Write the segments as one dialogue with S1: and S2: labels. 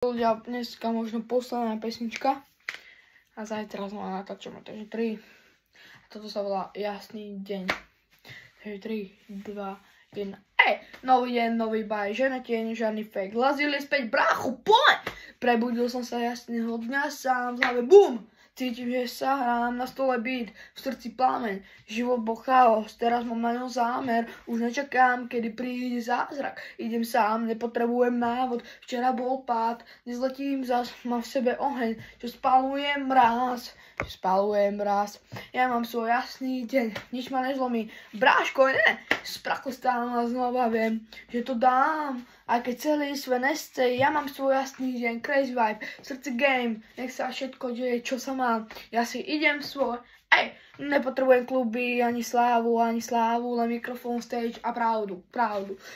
S1: Ľudia, dneska možno posledná pesnička a zajtra znova natáčame, takže 3. A toto sa volá Jasný deň. Takže 3, 2, 1. Nový deň, nový baj, žena tieň, žiadny fake. Lazil je späť, brácho, poď! Prebudil som sa jasného dňa, sám v hlave, bum! Cítim, že sa hrám na stole beat, v srdci plameň, život bol chaos, teraz mám na ňom zámer, už nečakám, kedy príde zázrak, idem sám, nepotrebujem návod, včera bol pád, dnes letím zas, mám v sebe oheň, čo spaluje mráz, ja mám svoj jasný deň, nič ma nezlomí, bráško, ne, z prachu stávam a znova viem, že to dám, aj keď celý svet nesce, ja mám svoj jasný deň, crazy vibe, srdce game, nech sa všetko deje, čo sa má. Ja si idem svoj, nepotrebujem kluby, ani slávu, len mikrofón, stage a pravdu.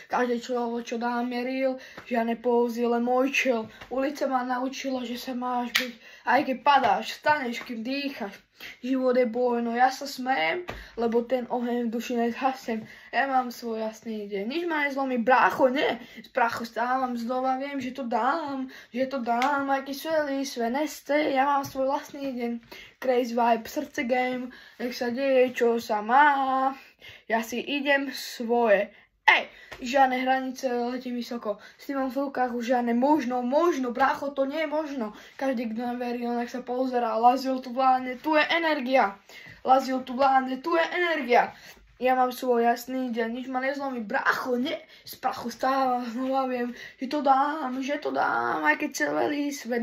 S1: Každé slovo, čo dám, je real, žiadne pózy, len môj chill. Ulica ma naučila, že sa máš byť, aj keď padáš, staneš, kým dýchaš. Život je boj, no ja sa smejem, lebo ten oheň v duši nezhasem. Ja mám svoj jasný deň, nič ma nezlomí, brácho, ne. Z prachu stávam, znova viem, že to dám, aj keď celý svet nesce, ja mám svoj vlastný deň. Crazy vibe, srdce game, nech sa deje, čo sa má, ja si idem svoje. Žiadne hranice, letím vysoko, s tým mám v rukách už žiadne možno, brácho, to nie je možno. Každý, kto neverí, nech sa pozerá, Lazil tu vládne, tu je energia. Ja mám svoj jasný deň, nič ma nezlomí, brácho, ne, z prachu stávam, znova viem, že to dám, aj keď celý svet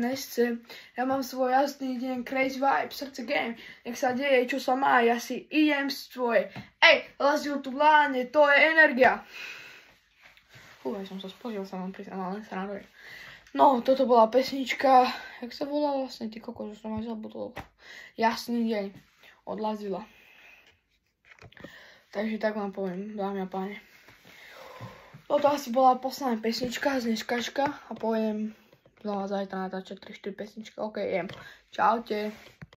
S1: nesce, ja mám svoj jasný deň, crazy vibe, srdce game, nech sa deje, čo sa má, ja si idem svoje, Lazil tu vládne, to je energia. Aj som sa spozil, sa vám priznám, len sa raduje. No, toto bola pesnička, jak sa volá vlastne, ty kokos, že som aj zabudol, Jasný deň. Od Lazila. Takže tak vám poviem, dámy a páni. Toto asi bola posledná pesnička z dneskačka a poviem znova zajtra natáčať 3-4 pesničky. OK, jem. Čaute.